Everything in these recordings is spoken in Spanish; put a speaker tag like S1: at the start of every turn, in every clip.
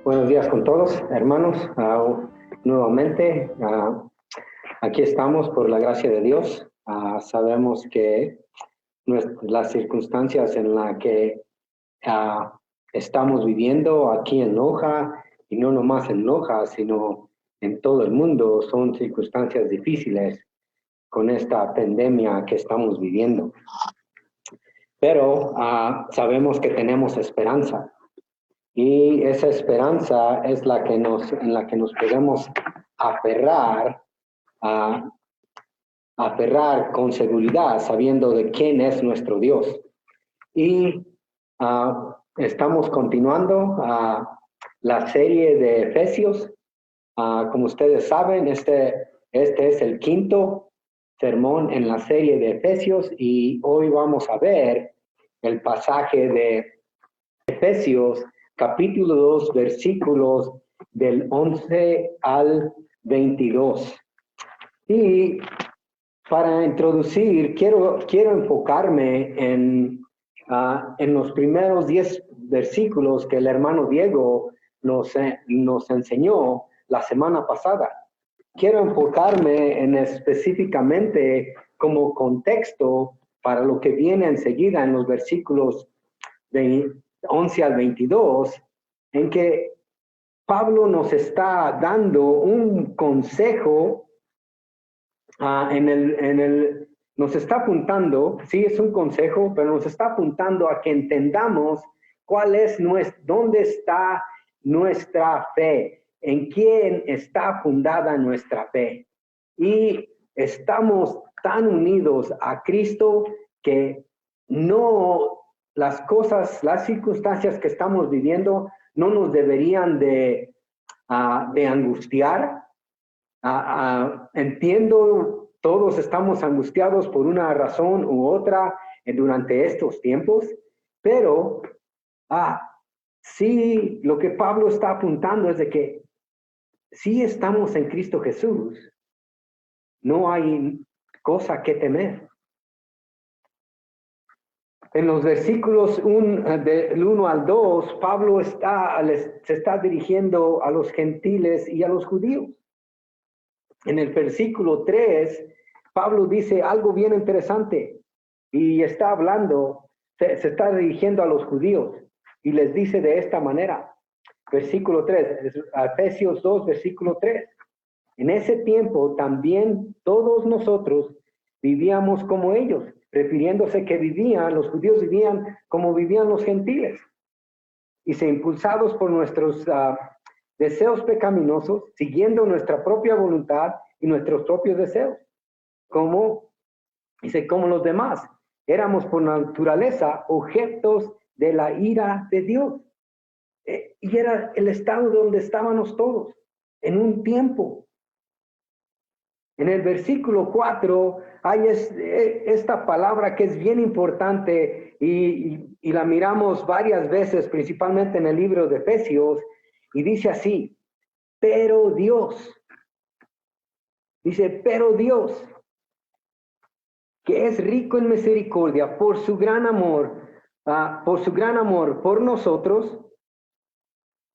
S1: Buenos días con todos, hermanos. Nuevamente, aquí estamos por la gracia de Dios. Sabemos que las circunstancias en las que estamos viviendo aquí en Loja, y no nomás en Loja, sino en todo el mundo, son circunstancias difíciles con esta pandemia que estamos viviendo. Pero sabemos que tenemos esperanza. Y esa esperanza es en la que nos podemos aferrar con seguridad, sabiendo de quién es nuestro Dios. Y estamos continuando la serie de Efesios. Como ustedes saben, este es el quinto sermón en la serie de Efesios y hoy vamos a ver el pasaje de Efesios capítulo 2, versículos del 11 al 22. Y para introducir, quiero enfocarme en los primeros 10 versículos que el hermano Diego nos enseñó la semana pasada. Quiero enfocarme en específicamente como contexto para lo que viene enseguida en los versículos de 11 al 22, en que Pablo nos está dando un consejo, nos está apuntando, sí es un consejo, pero nos está apuntando a que entendamos dónde está nuestra fe, en quién está fundada nuestra fe. Y estamos tan unidos a Cristo que las circunstancias que estamos viviendo no nos deberían de angustiar. Entiendo, todos estamos angustiados por una razón u otra durante estos tiempos, pero sí, lo que Pablo está apuntando es de que si estamos en Cristo Jesús, no hay cosa que temer. En los versículos del 1 al 2, Pablo se está dirigiendo a los gentiles y a los judíos. En el versículo 3, Pablo dice algo bien interesante y está hablando, se está dirigiendo a los judíos y les dice de esta manera. Versículo 3, Efesios 2, versículo 3. En ese tiempo también todos nosotros vivíamos como ellos, refiriéndose que los judíos vivían como vivían los gentiles. Y se impulsados por nuestros deseos pecaminosos, siguiendo nuestra propia voluntad y nuestros propios deseos. Como los demás, éramos por naturaleza objetos de la ira de Dios. Y era el estado donde estábamos todos, en un tiempo. En el versículo 4 hay esta palabra que es bien importante y la miramos varias veces, principalmente en el libro de Efesios, y dice así, pero Dios, que es rico en misericordia por su gran amor por nosotros,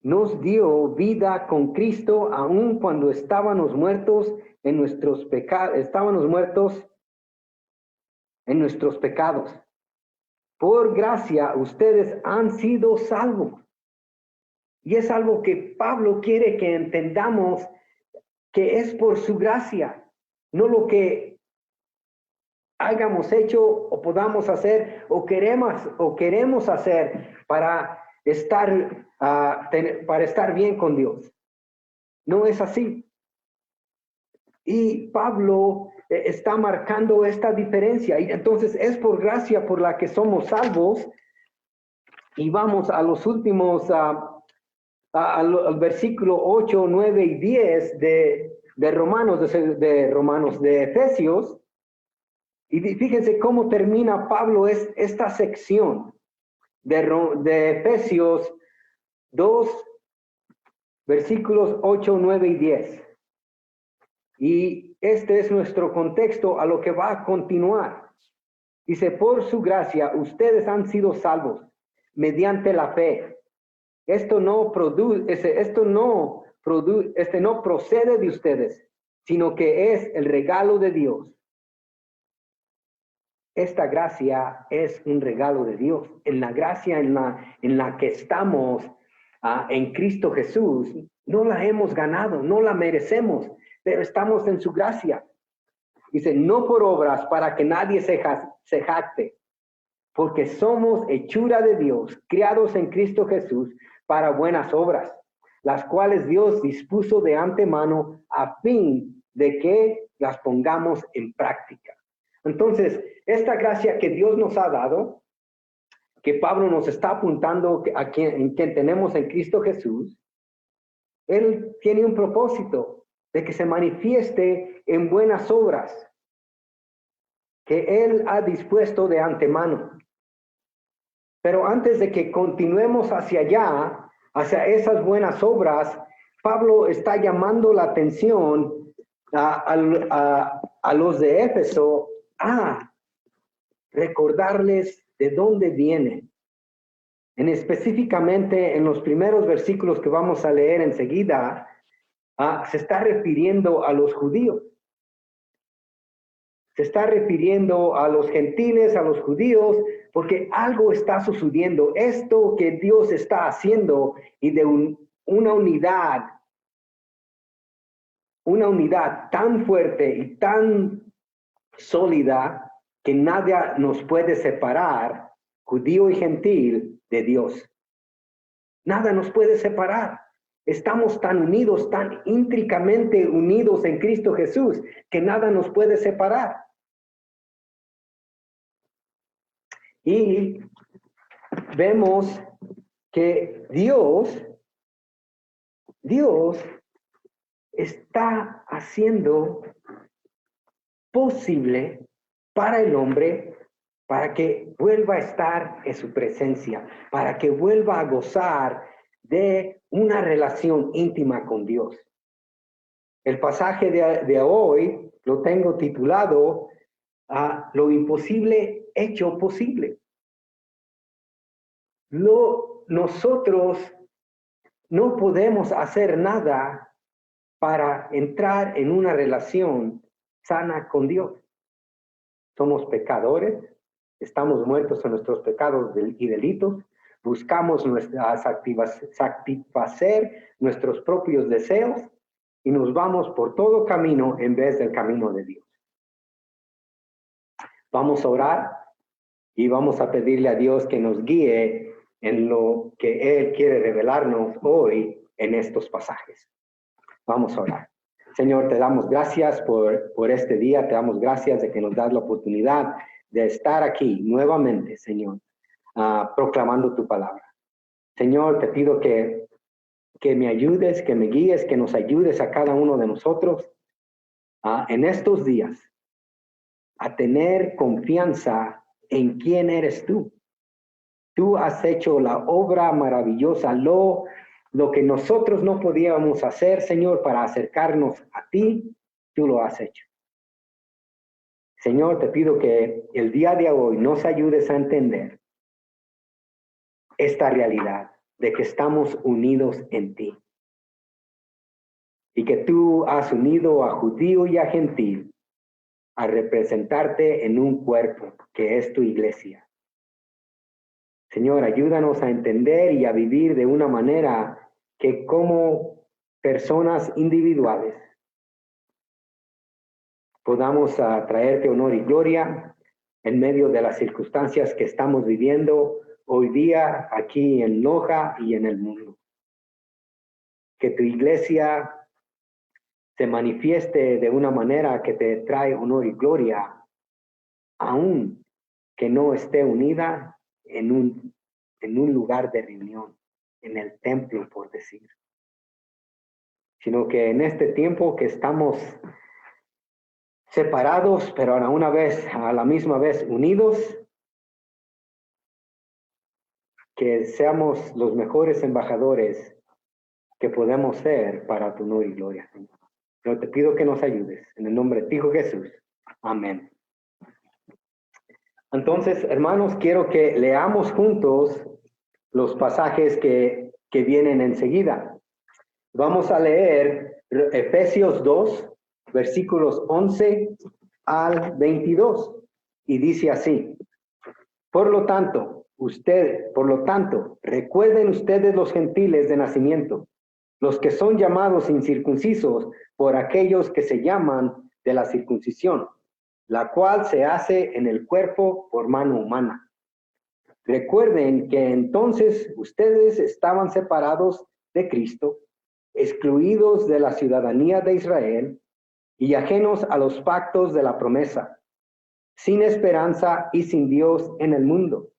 S1: nos dio vida con Cristo aun cuando estábamos muertos en nuestros pecados. Por gracia ustedes han sido salvos. Y es algo que Pablo quiere que entendamos, que es por su gracia, no lo que hayamos hecho o podamos hacer o queremos hacer para estar bien con Dios. No es así. Y Pablo está marcando esta diferencia. Y entonces es por gracia por la que somos salvos. Y vamos a los últimos, al versículo 8, 9 y 10 de Efesios. Y fíjense cómo termina Pablo esta sección de Efesios 2, versículos 8, 9 y 10. Y este es nuestro contexto a lo que va a continuar. Dice, por su gracia, ustedes han sido salvos mediante la fe. esto no procede de ustedes, sino que es el regalo de Dios. Esta gracia es un regalo de Dios. En la gracia en la que estamos en Cristo Jesús, no la hemos ganado, no la merecemos, pero estamos en su gracia. Dice, no por obras para que nadie se jacte, porque somos hechura de Dios, criados en Cristo Jesús para buenas obras, las cuales Dios dispuso de antemano a fin de que las pongamos en práctica. Entonces, esta gracia que Dios nos ha dado, que Pablo nos está apuntando en quien tenemos en Cristo Jesús, Él tiene un propósito de que se manifieste en buenas obras que Él ha dispuesto de antemano. Pero antes de que continuemos hacia allá, hacia esas buenas obras, Pablo está llamando la atención a los de Éfeso a recordarles de dónde vienen. Específicamente en los primeros versículos que vamos a leer enseguida, se está refiriendo a los judíos. Se está refiriendo a los gentiles, a los judíos, porque algo está sucediendo. Esto que Dios está haciendo y de una unidad tan fuerte y tan sólida que nada nos puede separar, judío y gentil, de Dios. Nada nos puede separar. Estamos tan unidos, tan íntricamente unidos en Cristo Jesús, que nada nos puede separar. Y vemos que Dios está haciendo posible para el hombre, para que vuelva a estar en su presencia, para que vuelva a gozar de una relación íntima con Dios. El pasaje de hoy lo tengo titulado Lo imposible hecho posible. Nosotros no podemos hacer nada para entrar en una relación sana con Dios. Somos pecadores, estamos muertos en nuestros pecados y delitos, buscamos satisfacer nuestros propios deseos y nos vamos por todo camino en vez del camino de Dios. Vamos a orar y vamos a pedirle a Dios que nos guíe en lo que Él quiere revelarnos hoy en estos pasajes. Vamos a orar. Señor, te damos gracias por este día, te damos gracias de que nos das la oportunidad de estar aquí nuevamente, Señor, proclamando tu palabra. Señor, te pido que me ayudes, que me guíes, que nos ayudes a cada uno de nosotros en estos días a tener confianza en quién eres tú. Tú has hecho la obra maravillosa, lo que nosotros no podíamos hacer, Señor, para acercarnos a ti, tú lo has hecho. Señor, te pido que el día de hoy nos ayudes a entender esta realidad de que estamos unidos en ti. Y que tú has unido a judío y a gentil a representarte en un cuerpo que es tu iglesia. Señor, ayúdanos a entender y a vivir de una manera que como personas individuales podamos traerte honor y gloria en medio de las circunstancias que estamos viviendo hoy día aquí en Loja y en el mundo. Que tu iglesia se manifieste de una manera que te trae honor y gloria, aun que no esté unida en un lugar de reunión, en el templo, por decir. Sino que en este tiempo que estamos separados, pero a la misma vez unidos, que seamos los mejores embajadores que podemos ser para tu honor y gloria, Señor. Pero te pido que nos ayudes, en el nombre de tu Hijo Jesús. Amén. Entonces, hermanos, quiero que leamos juntos los pasajes que vienen enseguida. Vamos a leer Efesios 2, versículos 11 al 22, y dice así: Por lo tanto, recuerden ustedes los gentiles de nacimiento, los que son llamados incircuncisos por aquellos que se llaman de la circuncisión, la cual se hace en el cuerpo por mano humana. Recuerden que entonces ustedes estaban separados de Cristo, excluidos de la ciudadanía de Israel y ajenos a los pactos de la promesa, sin esperanza y sin Dios en el mundo.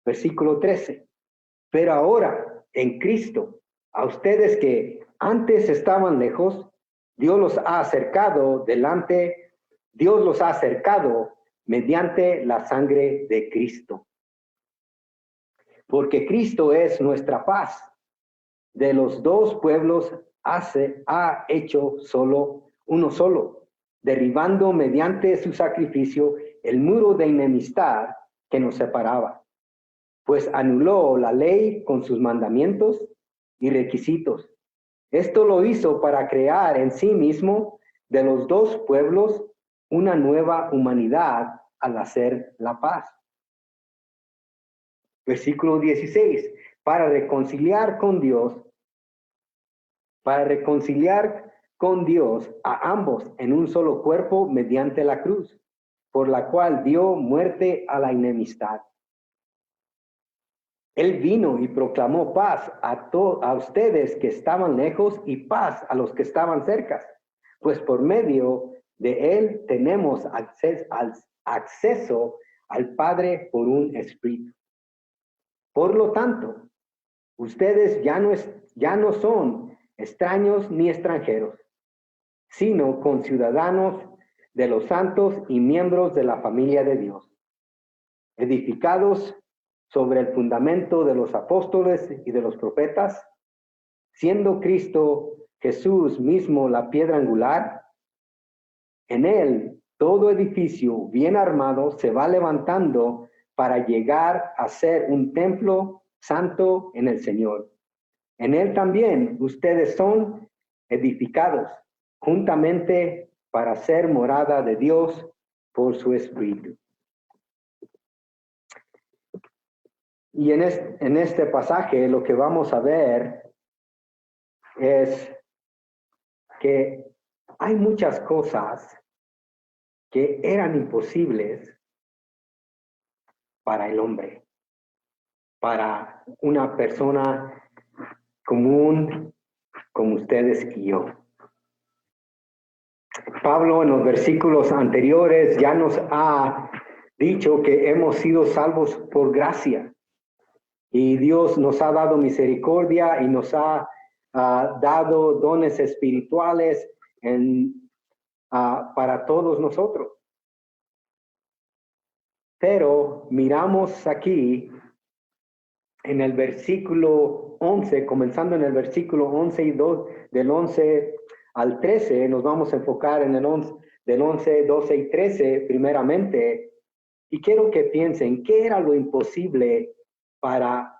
S1: Versículo 13. Pero ahora, en Cristo, a ustedes que antes estaban lejos, Dios los ha acercado mediante la sangre de Cristo. Porque Cristo es nuestra paz. De los dos pueblos ha hecho uno solo, derribando mediante su sacrificio el muro de enemistad que nos separaba, pues anuló la ley con sus mandamientos y requisitos. Esto lo hizo para crear en sí mismo de los dos pueblos una nueva humanidad al hacer la paz. Versículo 16, para reconciliar con Dios a ambos en un solo cuerpo mediante la cruz, por la cual dio muerte a la enemistad. Él vino y proclamó paz a ustedes que estaban lejos y paz a los que estaban cerca, pues por medio de él tenemos acceso al Padre por un Espíritu. Por lo tanto, ustedes ya no son extraños ni extranjeros, sino conciudadanos de los santos y miembros de la familia de Dios, edificados sobre el fundamento de los apóstoles y de los profetas, siendo Cristo Jesús mismo la piedra angular. En él todo edificio bien armado se va levantando para llegar a ser un templo santo en el Señor. En él también ustedes son edificados juntamente para ser morada de Dios por su Espíritu. Y en este pasaje lo que vamos a ver es que hay muchas cosas que eran imposibles para el hombre, para una persona común como ustedes y yo. Pablo en los versículos anteriores ya nos ha dicho que hemos sido salvos por gracia. Y Dios nos ha dado misericordia y nos ha dado dones espirituales para todos nosotros. Pero miramos aquí en el versículo 11, comenzando en el versículo 11 y 2, del 11 al 13, nos vamos a enfocar en el 11, del 11, 12 y 13 primeramente. Y quiero que piensen, ¿qué era lo imposible para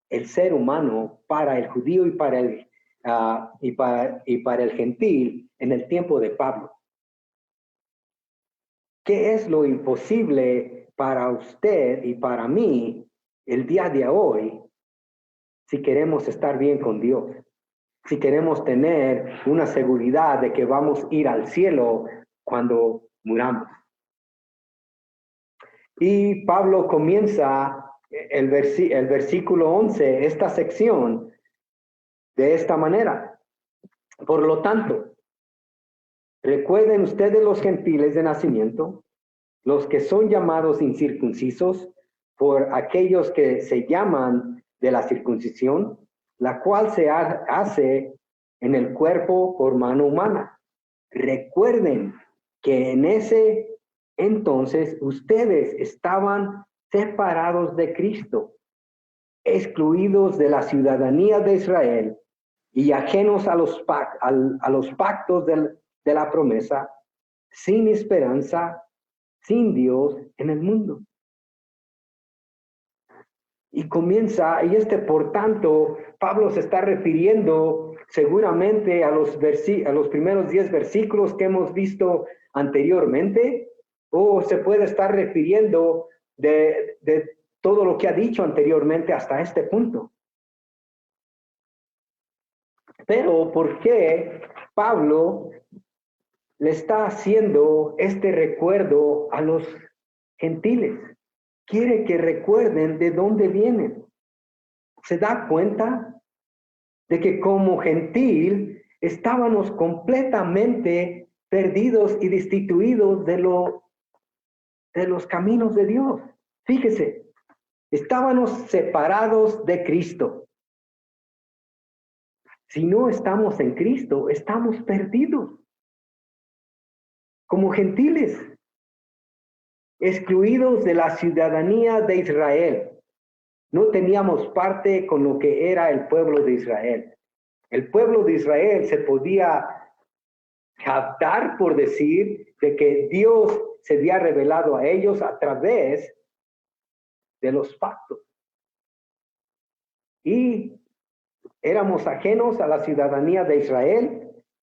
S1: el ser humano, para el judío y para el gentil en el tiempo de Pablo? ¿Qué es lo imposible para usted y para mí el día de hoy si queremos estar bien con Dios? Si queremos tener una seguridad de que vamos a ir al cielo cuando muramos. Y Pablo comienza el versículo 11, esta sección, de esta manera. Por lo tanto, recuerden ustedes los gentiles de nacimiento, los que son llamados incircuncisos por aquellos que se llaman de la circuncisión, la cual se hace en el cuerpo por mano humana. Recuerden que en ese entonces ustedes estaban separados de Cristo, excluidos de la ciudadanía de Israel y ajenos a los pactos de la promesa, sin esperanza, sin Dios en el mundo. Y comienza, y por tanto, Pablo se está refiriendo seguramente a los primeros 10 versículos que hemos visto anteriormente, o se puede estar refiriendo de todo lo que ha dicho anteriormente hasta este punto. Pero ¿por qué Pablo le está haciendo este recuerdo a los gentiles? Quiere que recuerden de dónde vienen. ¿Se da cuenta de que como gentil estábamos completamente perdidos y destituidos de los caminos de Dios? Fíjese, estábamos separados de Cristo. Si no estamos en Cristo, estamos perdidos. Como gentiles, excluidos de la ciudadanía de Israel. No teníamos parte con lo que era el pueblo de Israel. El pueblo de Israel se podía jactar por decir de que Dios se había revelado a ellos a través de los pactos. Y éramos ajenos a la ciudadanía de Israel,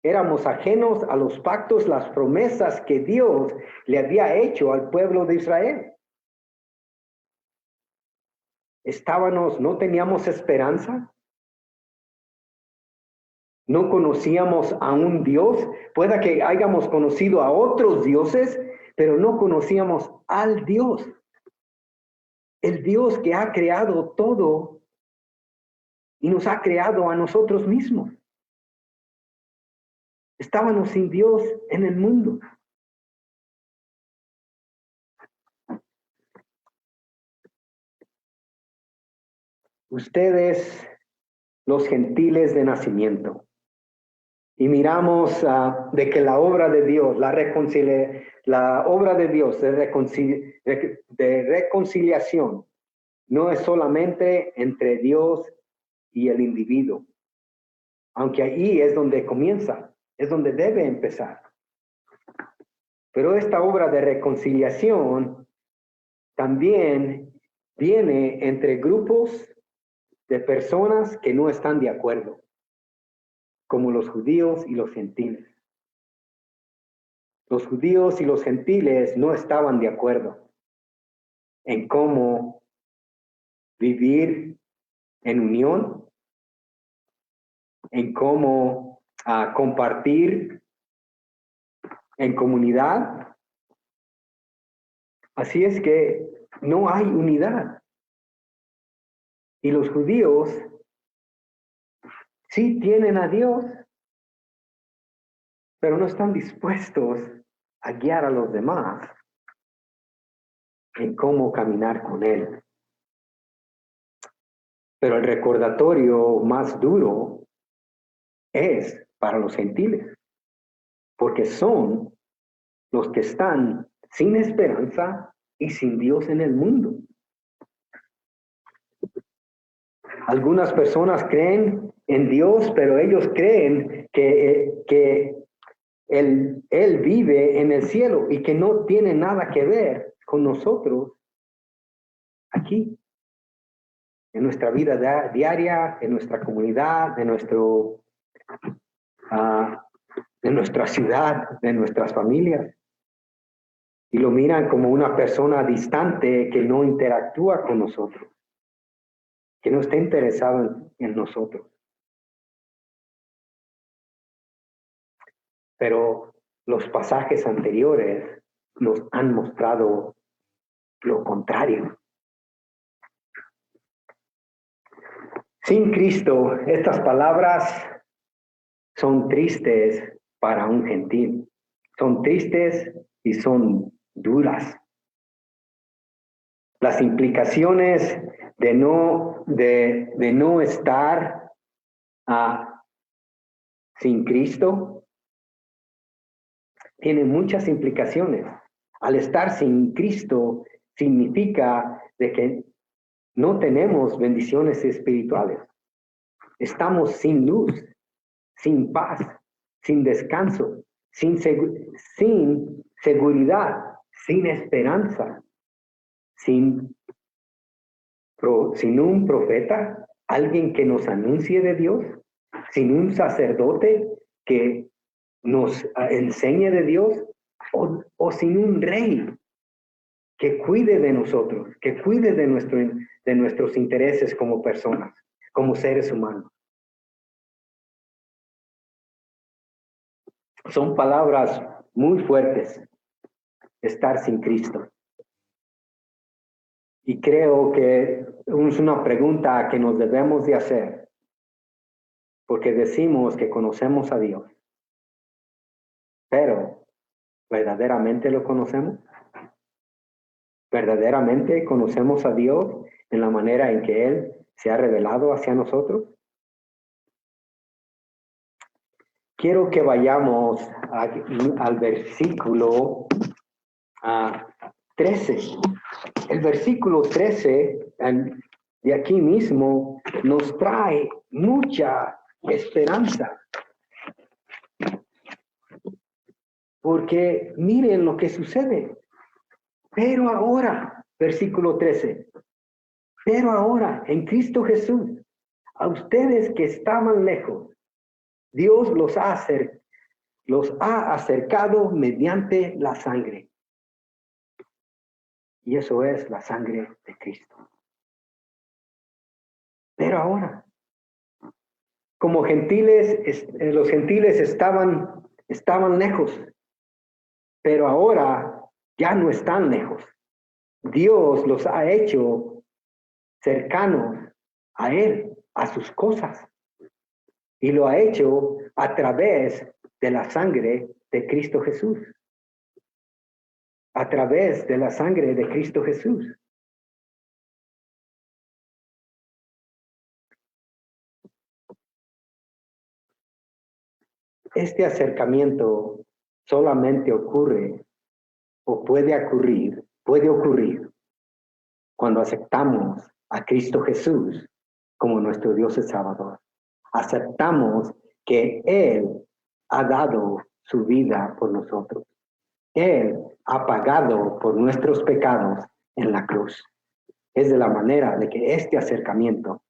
S1: éramos ajenos a los pactos, las promesas que Dios le había hecho al pueblo de Israel. No teníamos esperanza, no conocíamos a un Dios, pueda que hayamos conocido a otros dioses, pero no conocíamos al Dios, el Dios que ha creado todo y nos ha creado a nosotros mismos. Estábamos sin Dios en el mundo. Ustedes, los gentiles de nacimiento, y miramos de que la obra de Dios, la obra de Dios de reconciliación no es solamente entre Dios y el individuo, aunque ahí es donde comienza, es donde debe empezar. Pero esta obra de reconciliación también viene entre grupos de personas que no están de acuerdo, como los judíos y los gentiles. Los judíos y los gentiles no estaban de acuerdo en cómo vivir en unión, en cómo compartir en comunidad. Así es que no hay unidad. Y los judíos sí tienen a Dios, pero no están dispuestos a guiar a los demás en cómo caminar con Él. Pero el recordatorio más duro es para los gentiles, porque son los que están sin esperanza y sin Dios en el mundo. Algunas personas creen en Dios, pero ellos creen que Él vive en el cielo y que no tiene nada que ver con nosotros aquí, en nuestra vida diaria, en nuestra comunidad, en nuestra ciudad, en nuestras familias. Y lo miran como una persona distante que no interactúa con nosotros, que no está interesado en nosotros. Pero los pasajes anteriores nos han mostrado lo contrario. Sin Cristo, estas palabras son tristes para un gentil. Son tristes y son duras. Las implicaciones de no estar sin Cristo tienen muchas implicaciones. Al estar sin Cristo significa de que no tenemos bendiciones espirituales. Estamos sin luz, sin paz, sin descanso, sin seguridad, sin esperanza, sin sin un profeta, alguien que nos anuncie de Dios, sin un sacerdote que nos enseñe de Dios, o sin un rey que cuide de nosotros, que cuide de nuestros intereses como personas, como seres humanos. Son palabras muy fuertes, estar sin Cristo. Y creo que es una pregunta que nos debemos de hacer, porque decimos que conocemos a Dios, pero ¿verdaderamente lo conocemos? ¿Verdaderamente conocemos a Dios en la manera en que Él se ha revelado hacia nosotros? Quiero que vayamos al versículo 13. El versículo 13 de aquí mismo nos trae mucha esperanza. Porque miren lo que sucede. Pero ahora, versículo 13, pero ahora en Cristo Jesús, a ustedes que estaban lejos, Dios los ha acercado mediante la sangre. Y eso es la sangre de Cristo. Pero ahora, como gentiles, los gentiles estaban lejos, pero ahora ya no están lejos. Dios los ha hecho cercanos a Él, a sus cosas. Y lo ha hecho a través de la sangre de Cristo Jesús. A través de la sangre de Cristo Jesús. Este acercamiento solamente ocurre o puede ocurrir cuando aceptamos a Cristo Jesús como nuestro Dios y Salvador. Aceptamos que Él ha dado su vida por nosotros. Él ha pagado por nuestros pecados en la cruz. Es de la manera de que este acercamiento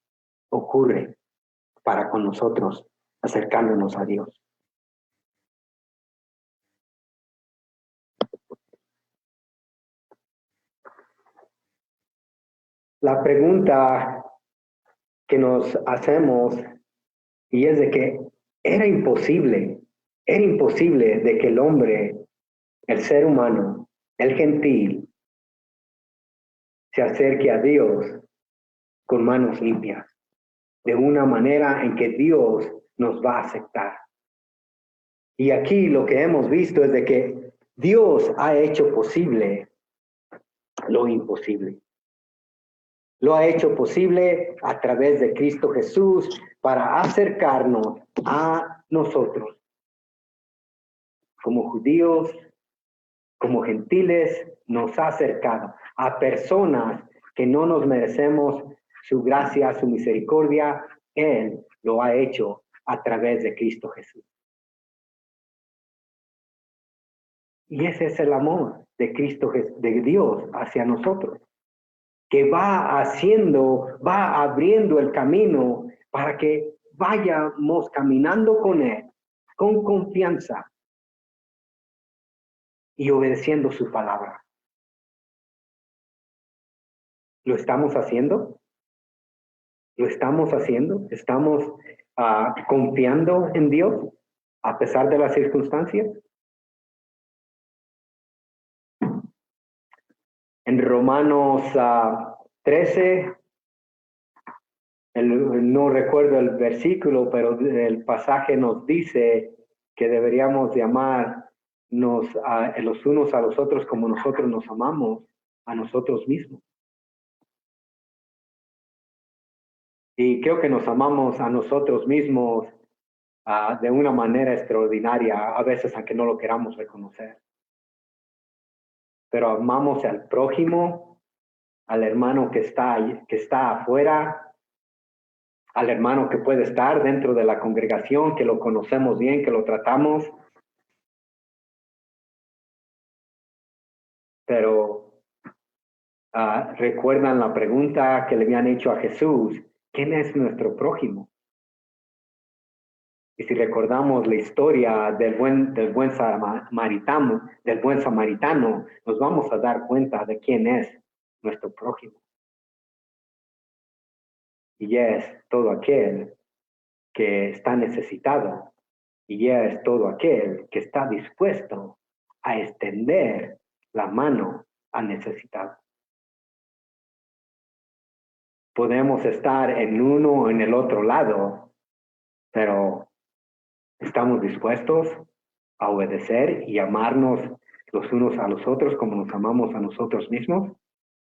S1: ocurre para con nosotros, acercándonos a Dios. La pregunta que nos hacemos y es de que era imposible de que el hombre, el ser humano, el gentil, se acerque a Dios con manos limpias, de una manera en que Dios nos va a aceptar. Y aquí lo que hemos visto es de que Dios ha hecho posible lo imposible. Lo ha hecho posible a través de Cristo Jesús para acercarnos a nosotros, como judíos, como gentiles, nos ha acercado a personas que no nos merecemos su gracia, su misericordia. Él lo ha hecho a través de Cristo Jesús. Y ese es el amor de Cristo, de Dios hacia nosotros, que va abriendo el camino para que vayamos caminando con Él, con confianza y obedeciendo su palabra. ¿Lo estamos haciendo? ¿Lo estamos haciendo? ¿Estamos confiando en Dios a pesar de las circunstancias? En Romanos 13, no recuerdo el versículo, pero el pasaje nos dice que deberíamos de amarnos los unos a los otros como nosotros nos amamos a nosotros mismos. Y creo que nos amamos a nosotros mismos de una manera extraordinaria, a veces aunque no lo queramos reconocer. Pero amamos al prójimo, al hermano que está afuera, al hermano que puede estar dentro de la congregación, que lo conocemos bien, que lo tratamos. Pero recuerdan la pregunta que le habían hecho a Jesús, ¿quién es nuestro prójimo? Y si recordamos la historia del buen samaritano, nos vamos a dar cuenta de quién es nuestro prójimo. Y es todo aquel que está necesitado. Y es todo aquel que está dispuesto a extender la mano al necesitado. Podemos estar en uno o en el otro lado, pero ¿estamos dispuestos a obedecer y amarnos los unos a los otros como nos amamos a nosotros mismos?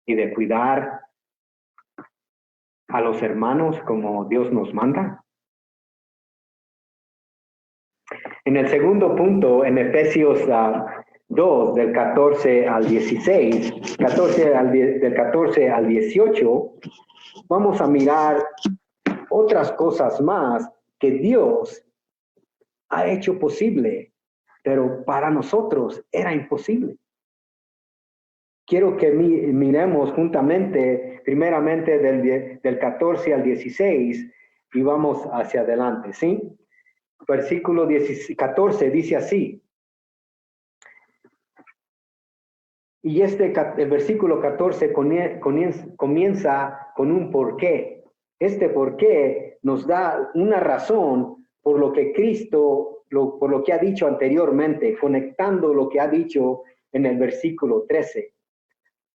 S1: Y de cuidar a los hermanos como Dios nos manda. En el segundo punto, en Efesios 2, del 14 al 16, del 14 al 18, vamos a mirar otras cosas más que Dios ha hecho posible, pero para nosotros era imposible. Quiero que miremos juntamente, primeramente del 14 al 16, y vamos hacia adelante, ¿sí? Versículo 14 dice así. Y el versículo 14 comienza con un porqué. Este porqué nos da una razón por lo que Cristo, por lo que ha dicho anteriormente, conectando lo que ha dicho en el versículo 13.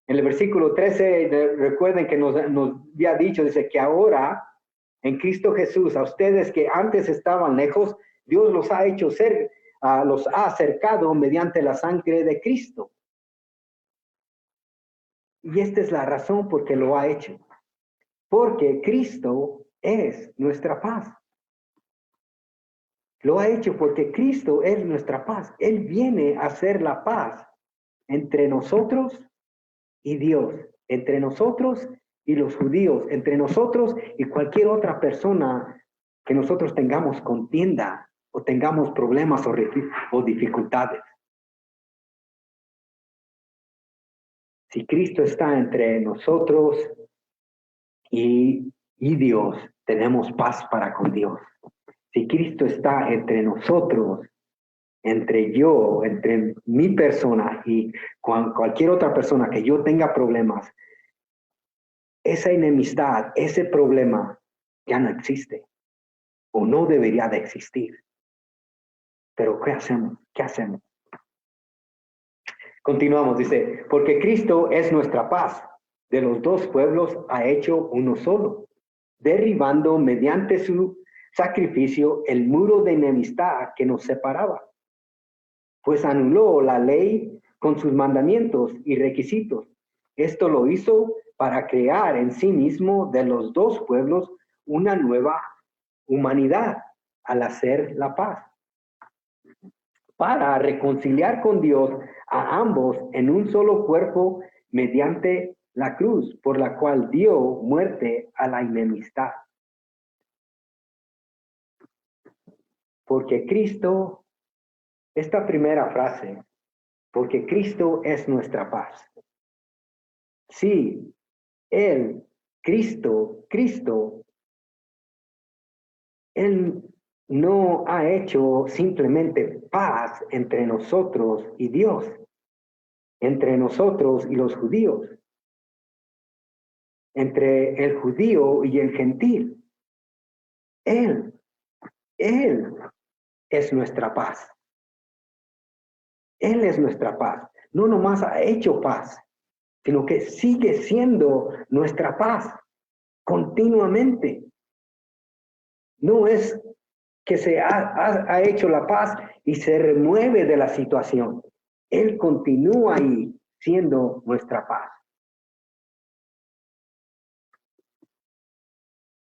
S1: En el versículo 13, recuerden que nos había dicho, dice que ahora en Cristo Jesús, a ustedes que antes estaban lejos, Dios los ha hecho los ha acercado mediante la sangre de Cristo. Y esta es la razón por que lo ha hecho. Porque Cristo es nuestra paz. Lo ha hecho porque Cristo es nuestra paz. Él viene a hacer la paz entre nosotros y Dios, entre nosotros y los judíos, entre nosotros y cualquier otra persona que nosotros tengamos contienda o tengamos problemas o dificultades. Si Cristo está entre nosotros y Dios, tenemos paz para con Dios. Si Cristo está entre nosotros, entre yo, entre mi persona y cualquier otra persona que yo tenga problemas, esa enemistad, ese problema ya no existe o no debería de existir. Pero ¿qué hacemos? ¿Qué hacemos? Continuamos, dice, porque Cristo es nuestra paz. De los dos pueblos ha hecho uno solo, derribando mediante su sacrificio el muro de enemistad que nos separaba. Pues anuló la ley con sus mandamientos y requisitos. Esto lo hizo para crear en sí mismo de los dos pueblos una nueva humanidad al hacer la paz, para reconciliar con Dios a ambos en un solo cuerpo mediante la cruz, por la cual dio muerte a la enemistad. Porque Cristo, esta primera frase, porque Cristo es nuestra paz. Sí, Él, Cristo, Él no ha hecho simplemente paz entre nosotros y Dios, entre nosotros y los judíos, entre el judío y el gentil. Él es nuestra paz. Él es nuestra paz. No nomás ha hecho paz, sino que sigue siendo nuestra paz continuamente. No es que se ha hecho la paz y se remueve de la situación. Él continúa ahí siendo nuestra paz.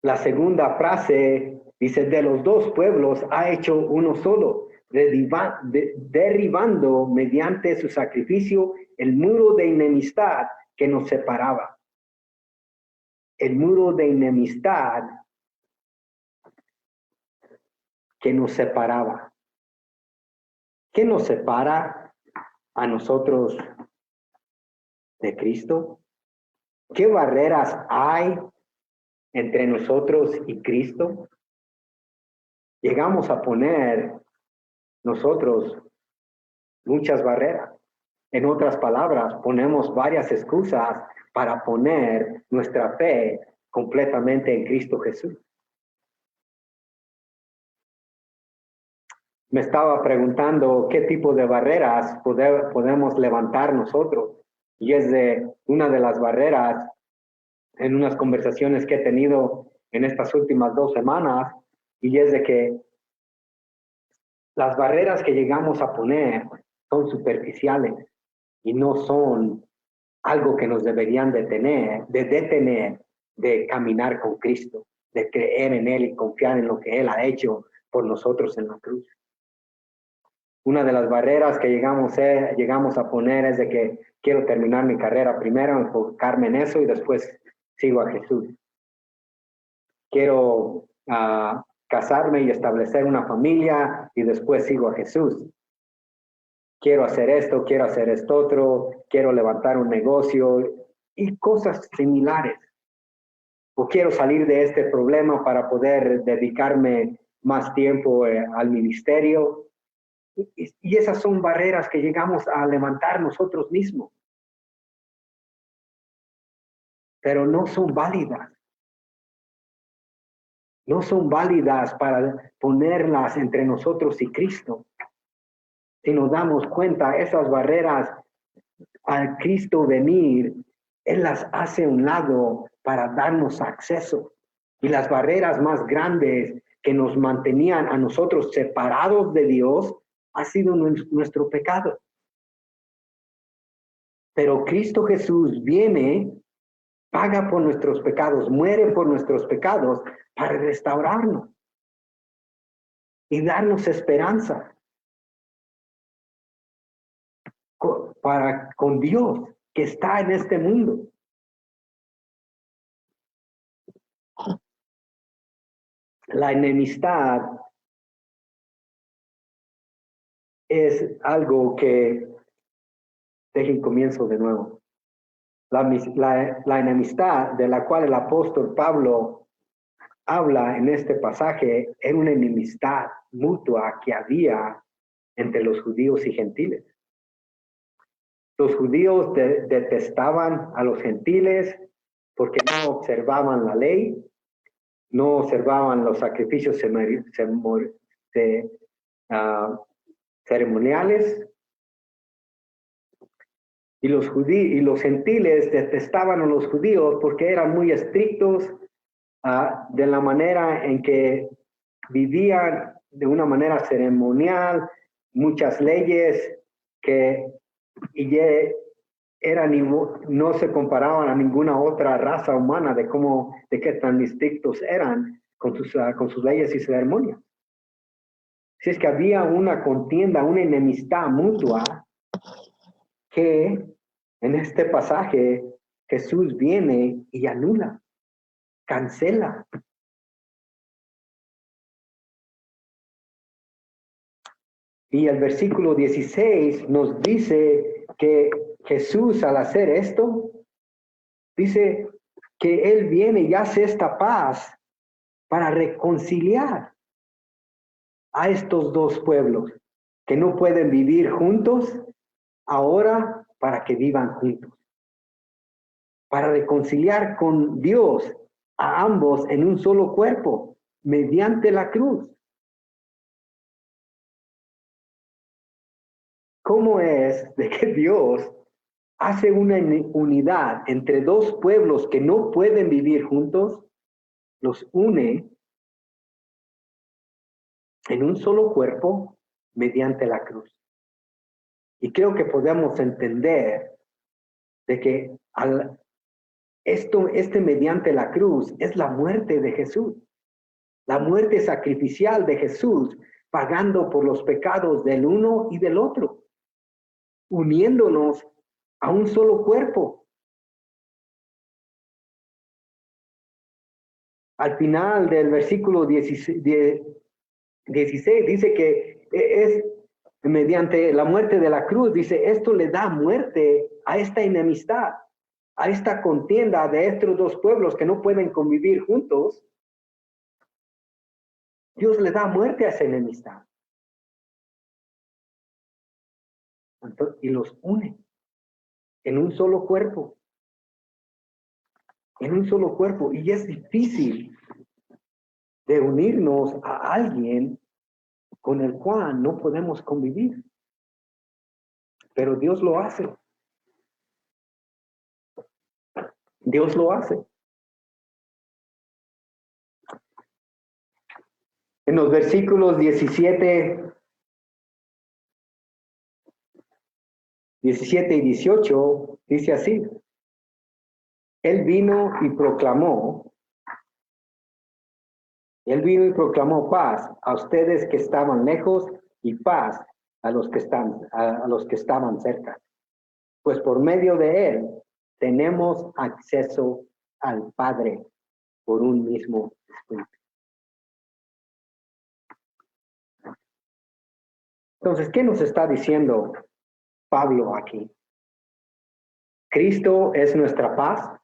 S1: La segunda frase dice, de los dos pueblos ha hecho uno solo, derribando mediante su sacrificio el muro de enemistad que nos separaba. El muro de enemistad que nos separaba. ¿Qué nos separa a nosotros de Cristo? ¿Qué barreras hay entre nosotros y Cristo? Llegamos a poner nosotros muchas barreras. En otras palabras, ponemos varias excusas para poner nuestra fe completamente en Cristo Jesús. Me estaba preguntando qué tipo de barreras podemos levantar nosotros. Y es de una de las barreras en unas conversaciones que he tenido en estas últimas 2 semanas, y es de que las barreras que llegamos a poner son superficiales y no son algo que nos deberían detener de caminar con Cristo, de creer en Él y confiar en lo que Él ha hecho por nosotros en la cruz. Una de las barreras que llegamos a poner es de que quiero terminar mi carrera primero, enfocarme en eso y después sigo a Jesús. Quiero casarme y establecer una familia y después sigo a Jesús. Quiero hacer esto otro, quiero levantar un negocio y cosas similares. O quiero salir de este problema para poder dedicarme más tiempo al ministerio. Y esas son barreras que llegamos a levantar nosotros mismos. Pero no son válidas. No son válidas para ponerlas entre nosotros y Cristo. Si nos damos cuenta, esas barreras al Cristo venir, Él las hace a un lado para darnos acceso. Y las barreras más grandes que nos mantenían a nosotros separados de Dios ha sido nuestro pecado. Pero Cristo Jesús viene, paga por nuestros pecados, muere por nuestros pecados para restaurarnos y darnos esperanza con Dios que está en este mundo. La enemistad es algo que, dejen comienzo de nuevo. La enemistad de la cual el apóstol Pablo habla en este pasaje era una enemistad mutua que había entre los judíos y gentiles. Los judíos detestaban a los gentiles porque no observaban la ley, no observaban los sacrificios ceremoniales, y los gentiles detestaban a los judíos porque eran muy estrictos de la manera en que vivían de una manera ceremonial, muchas leyes que no se comparaban a ninguna otra raza humana de qué tan estrictos eran con sus leyes y ceremonias. Si es que había una contienda, una enemistad mutua que en este pasaje Jesús viene y anula, cancela. Y el versículo 16 nos dice que Jesús, al hacer esto, dice que Él viene y hace esta paz para reconciliar a estos dos pueblos que no pueden vivir juntos, ahora para que vivan juntos. Para reconciliar con Dios a ambos en un solo cuerpo, mediante la cruz. ¿Cómo es de que Dios hace una unidad entre dos pueblos que no pueden vivir juntos? Los une en un solo cuerpo mediante la cruz. Y creo que podemos entender de que mediante la cruz es la muerte de Jesús, la muerte sacrificial de Jesús, pagando por los pecados del uno y del otro, uniéndonos a un solo cuerpo. Al final del versículo 16 dice que es mediante la muerte de la cruz, dice, esto le da muerte a esta enemistad. a esta contienda de estos dos pueblos que no pueden convivir juntos, Dios le da muerte a esa enemistad. Y los une en un solo cuerpo. En un solo cuerpo. Y es difícil de unirnos a alguien con el cual no podemos convivir. Pero Dios lo hace. Dios lo hace. En los versículos 17 y 18 dice así: Él vino y proclamó paz a ustedes que estaban lejos y paz a los que estaban cerca. Pues por medio de él tenemos acceso al Padre por un mismo Espíritu. Entonces, ¿qué nos está diciendo Pablo aquí? Cristo es nuestra paz,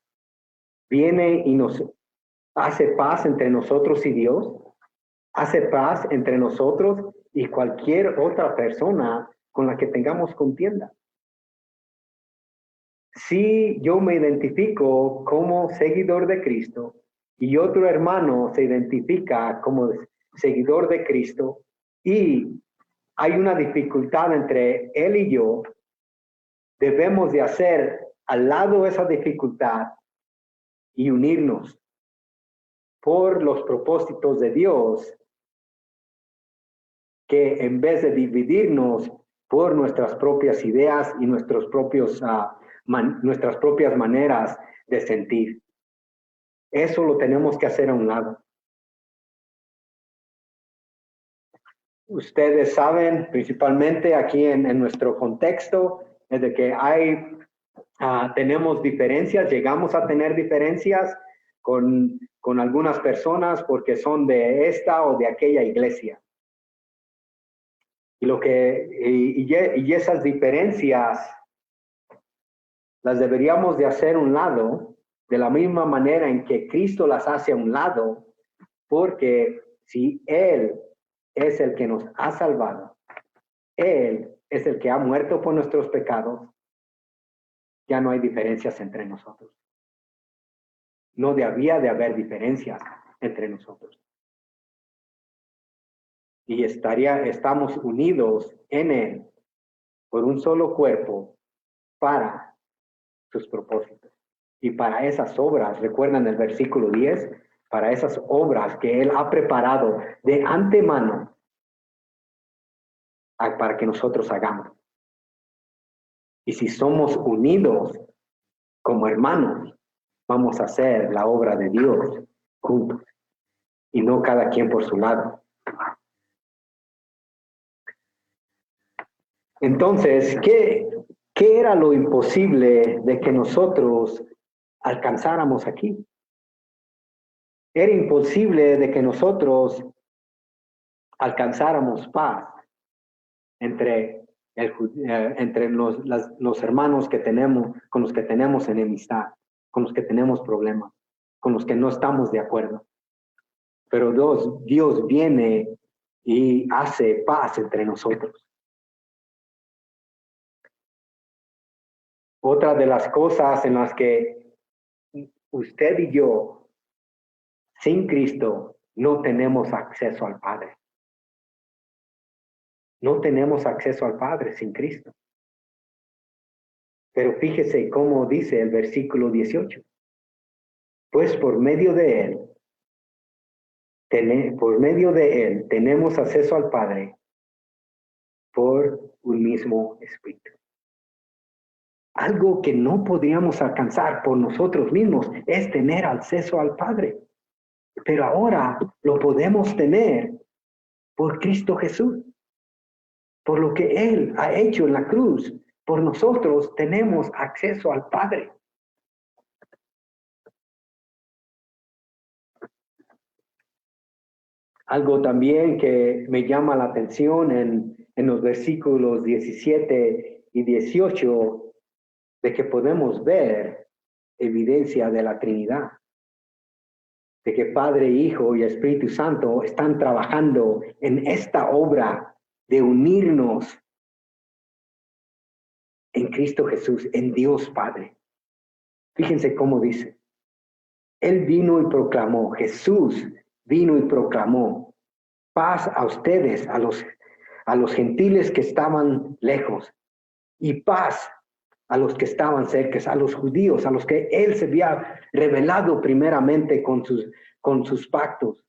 S1: viene y nos hace paz entre nosotros y Dios, hace paz entre nosotros y cualquier otra persona con la que tengamos contienda. Si yo me identifico como seguidor de Cristo y otro hermano se identifica como seguidor de Cristo y hay una dificultad entre él y yo, debemos de hacer al lado esa dificultad y unirnos por los propósitos de Dios, que en vez de dividirnos por nuestras propias ideas y nuestras propias maneras de sentir. Eso lo tenemos que hacer a un lado. Ustedes saben, principalmente aquí en nuestro contexto, es de que tenemos diferencias, llegamos a tener diferencias con algunas personas porque son de esta o de aquella iglesia. Y esas diferencias las deberíamos de hacer a un lado, de la misma manera en que Cristo las hace a un lado, porque si Él es el que nos ha salvado, Él es el que ha muerto por nuestros pecados, ya no hay diferencias entre nosotros. No debía de haber diferencias entre nosotros. Y estamos unidos en Él por un solo cuerpo para sus propósitos. Y para esas obras, recuerdan el versículo 10, para esas obras que Él ha preparado de antemano para que nosotros hagamos. Y si somos unidos como hermanos, vamos a hacer la obra de Dios juntos y no cada quien por su lado. Entonces, ¿qué era lo imposible de que nosotros alcanzáramos aquí? Era imposible de que nosotros alcanzáramos paz entre los hermanos que tenemos, con los que tenemos enemistad, con los que tenemos problemas, con los que no estamos de acuerdo. Pero Dios viene y hace paz entre nosotros. Otra de las cosas en las que usted y yo, sin Cristo, no tenemos acceso al Padre. No tenemos acceso al Padre sin Cristo. Pero fíjese cómo dice el versículo 18. Pues por medio de Él tenemos acceso al Padre por un mismo Espíritu. Algo que no podríamos alcanzar por nosotros mismos es tener acceso al Padre. Pero ahora lo podemos tener por Cristo Jesús. Por lo que Él ha hecho en la cruz, por nosotros tenemos acceso al Padre. Algo también que me llama la atención en los versículos 17 y 18, de que podemos ver evidencia de la Trinidad, de que Padre, Hijo y Espíritu Santo están trabajando en esta obra de unirnos en Cristo Jesús, en Dios Padre. Fíjense cómo dice. Él vino y proclamó, Jesús vino y proclamó paz a ustedes, a los gentiles que estaban lejos, y paz a los que estaban cerca, a los judíos, a los que Él se había revelado primeramente con sus pactos.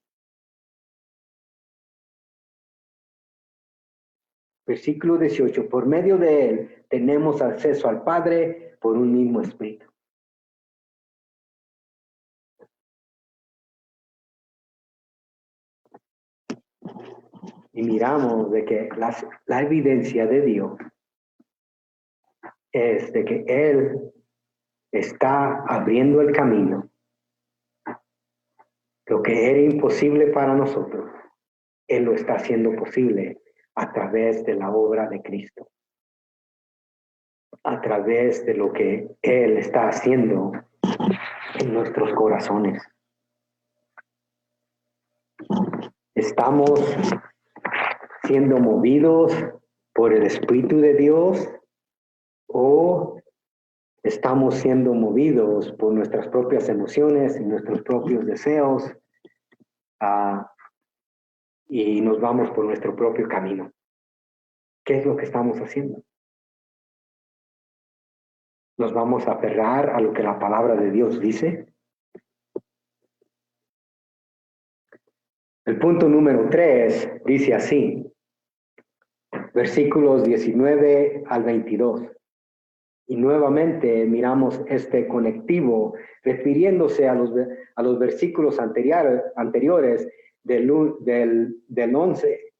S1: Versículo 18, por medio de Él tenemos acceso al Padre por un mismo Espíritu. Y miramos de que la evidencia de Dios es de que Él está abriendo el camino. Lo que era imposible para nosotros, Él lo está haciendo posible a través de la obra de Cristo. A través de lo que Él está haciendo en nuestros corazones. Estamos siendo movidos por el Espíritu de Dios o estamos siendo movidos por nuestras propias emociones y nuestros propios deseos y nos vamos por nuestro propio camino. ¿Qué es lo que estamos haciendo? ¿Nos vamos a aferrar a lo que la palabra de Dios dice? El punto número 3 dice así, versículos 19 al 22. Y nuevamente miramos este conectivo refiriéndose a los versículos anteriores del 11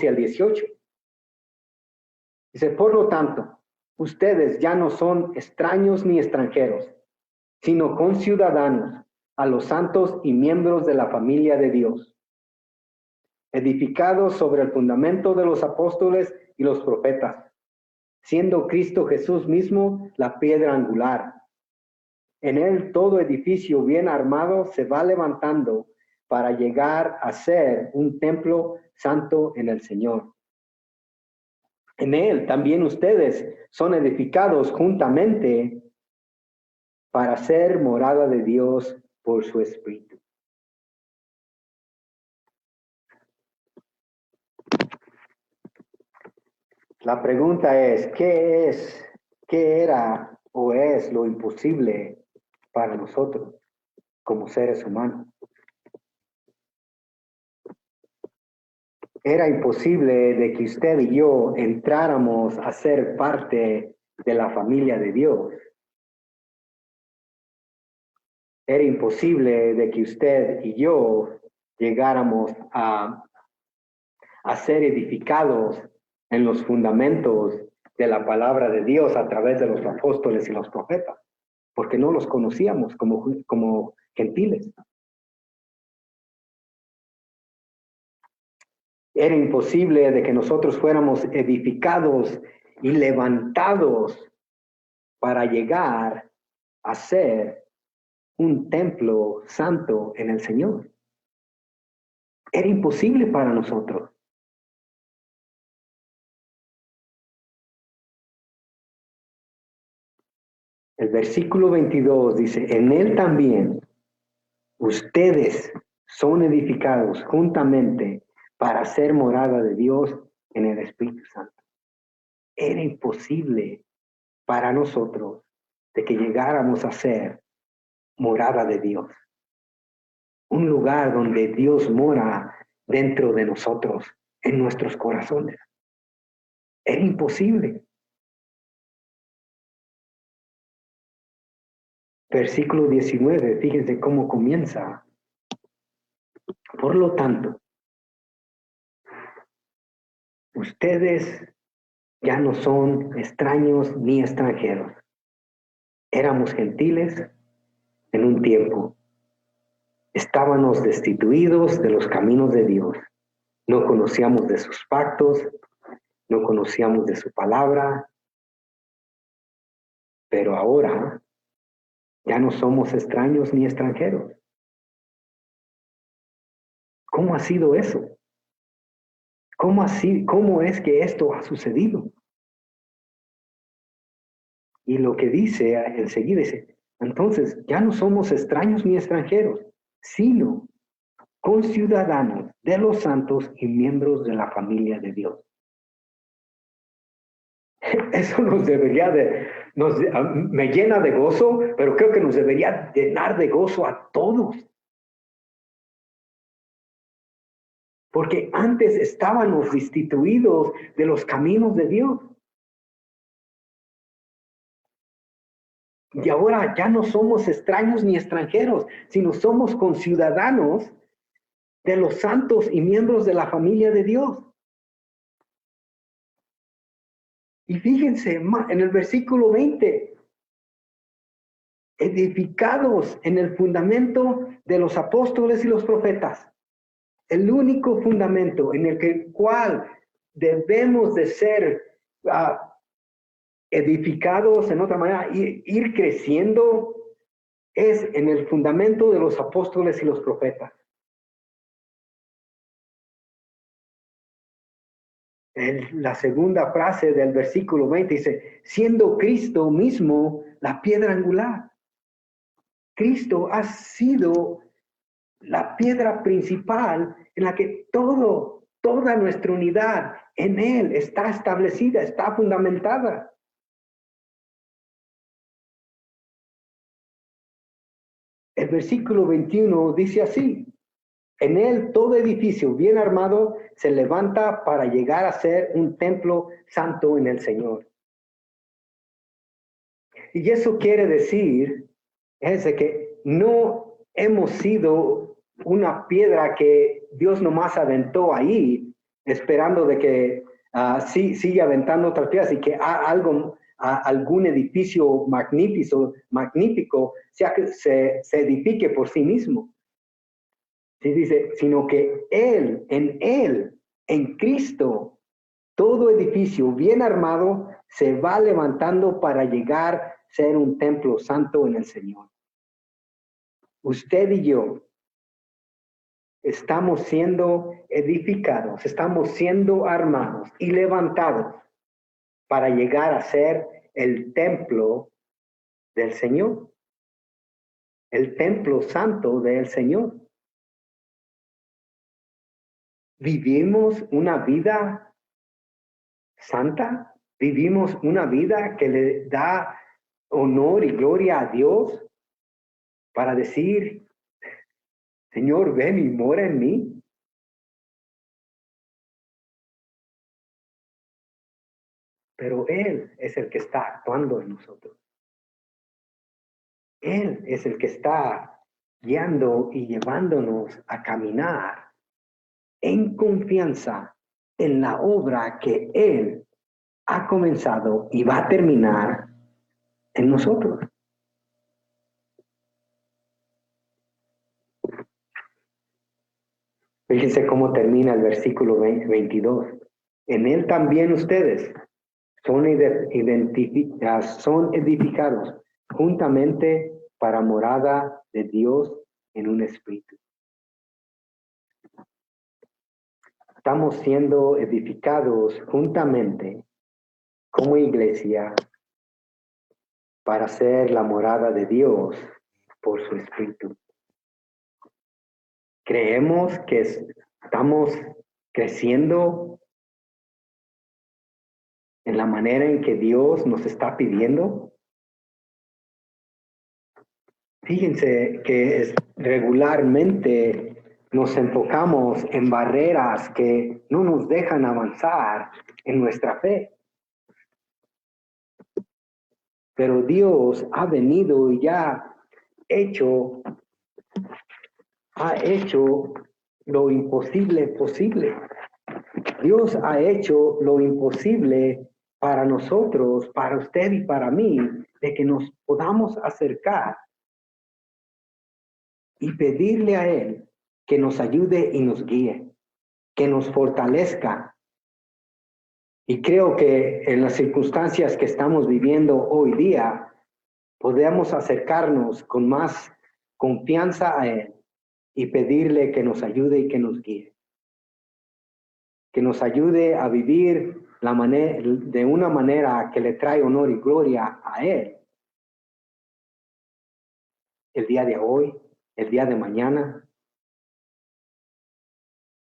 S1: al 18. Dice, por lo tanto, ustedes ya no son extraños ni extranjeros, sino conciudadanos a los santos y miembros de la familia de Dios, edificados sobre el fundamento de los apóstoles y los profetas, siendo Cristo Jesús mismo la piedra angular. En él todo edificio bien armado se va levantando para llegar a ser un templo santo en el Señor. En él también ustedes son edificados juntamente para ser morada de Dios por su Espíritu. La pregunta es, ¿qué era o es lo imposible para nosotros como seres humanos? Era imposible de que usted y yo entráramos a ser parte de la familia de Dios. Era imposible de que usted y yo llegáramos a ser edificados en los fundamentos de la palabra de Dios a través de los apóstoles y los profetas, porque no los conocíamos como gentiles. Era imposible de que nosotros fuéramos edificados y levantados para llegar a ser un templo santo en el Señor. Era imposible para nosotros. El versículo 22 dice, en él también ustedes son edificados juntamente para ser morada de Dios en el Espíritu Santo. Era imposible para nosotros de que llegáramos a ser morada de Dios. Un lugar donde Dios mora dentro de nosotros, en nuestros corazones. Era imposible. Versículo 19, fíjense cómo comienza. Por lo tanto, ustedes ya no son extraños ni extranjeros. Éramos gentiles en un tiempo. Estábamos destituidos de los caminos de Dios. No conocíamos de sus pactos, no conocíamos de su palabra, pero ahora Ya no somos extraños ni extranjeros. ¿Cómo ha sido eso? ¿Cómo es que esto ha sucedido? Y lo que dice enseguida dice, entonces ya no somos extraños ni extranjeros, sino conciudadanos de los santos y miembros de la familia de Dios. Eso me llena de gozo, pero creo que nos debería llenar de gozo a todos. Porque antes estábamos destituidos de los caminos de Dios. Y ahora ya no somos extraños ni extranjeros, sino somos conciudadanos de los santos y miembros de la familia de Dios. Y fíjense en el versículo 20, edificados en el fundamento de los apóstoles y los profetas. El único fundamento en el cual debemos de ser edificados, en otra manera, ir creciendo, es en el fundamento de los apóstoles y los profetas. La segunda frase del versículo 20 dice, siendo Cristo mismo la piedra angular. Cristo ha sido la piedra principal en la que toda nuestra unidad en Él está establecida, está fundamentada. El versículo 21 dice así, en Él todo edificio bien armado se levanta para llegar a ser un templo santo en el Señor. Y eso quiere decir es de que no hemos sido una piedra que Dios nomás aventó ahí, esperando de que siga aventando otras piedras y que algún edificio magnífico se edifique por sí mismo. Sí, dice, sino que en Cristo, todo edificio bien armado se va levantando para llegar a ser un templo santo en el Señor. Usted y yo estamos siendo edificados, estamos siendo armados y levantados para llegar a ser el templo del Señor, el templo santo del Señor. ¿Vivimos una vida santa? ¿Vivimos una vida que le da honor y gloria a Dios para decir, Señor, ven y mora en mí? Pero Él es el que está actuando en nosotros. Él es el que está guiando y llevándonos a caminar en confianza en la obra que Él ha comenzado y va a terminar en nosotros. Fíjense cómo termina el versículo 22. En Él también ustedes son edificados juntamente para morada de Dios en un espíritu. Estamos siendo edificados juntamente como iglesia para ser la morada de Dios por su espíritu. Creemos que estamos creciendo en la manera en que Dios nos está pidiendo. Fíjense que regularmente nos enfocamos en barreras que no nos dejan avanzar en nuestra fe. Pero Dios ha venido y ya ha hecho lo imposible posible. Dios ha hecho lo imposible para nosotros, para usted y para mí, de que nos podamos acercar y pedirle a Él que nos ayude y nos guíe, que nos fortalezca. Y creo que en las circunstancias que estamos viviendo hoy día, podamos acercarnos con más confianza a Él y pedirle que nos ayude y que nos guíe. Que nos ayude a vivir de una manera que le trae honor y gloria a Él. El día de hoy, el día de mañana,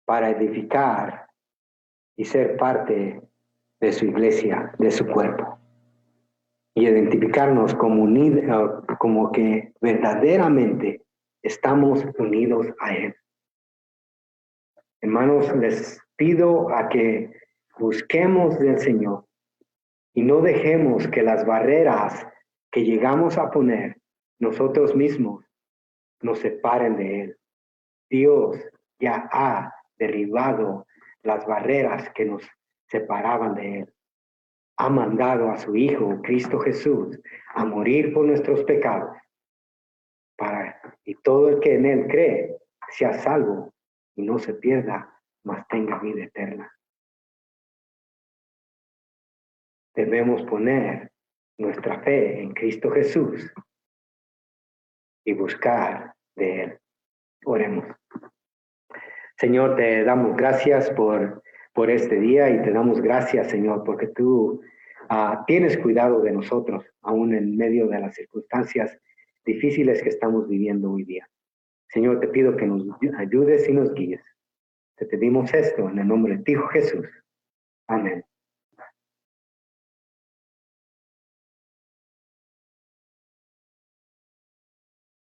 S1: para edificar y ser parte de su iglesia, de su cuerpo. Y identificarnos como que verdaderamente estamos unidos a Él. Hermanos, les pido a que busquemos del Señor y no dejemos que las barreras que llegamos a poner nosotros mismos nos separen de Él. Dios ya ha derribado las barreras que nos separaban de Él. Ha mandado a su Hijo, Cristo Jesús, a morir por nuestros pecados. Y todo el que en Él cree sea salvo y no se pierda, mas tenga vida eterna. Debemos poner nuestra fe en Cristo Jesús y buscar de Él. Oremos. Señor, te damos gracias por este día y te damos gracias, Señor, porque tú tienes cuidado de nosotros, aún en medio de las circunstancias difíciles que estamos viviendo hoy día. Señor, te pido que nos ayudes y nos guíes. Te pedimos esto en el nombre de tu Hijo Jesús. Amén.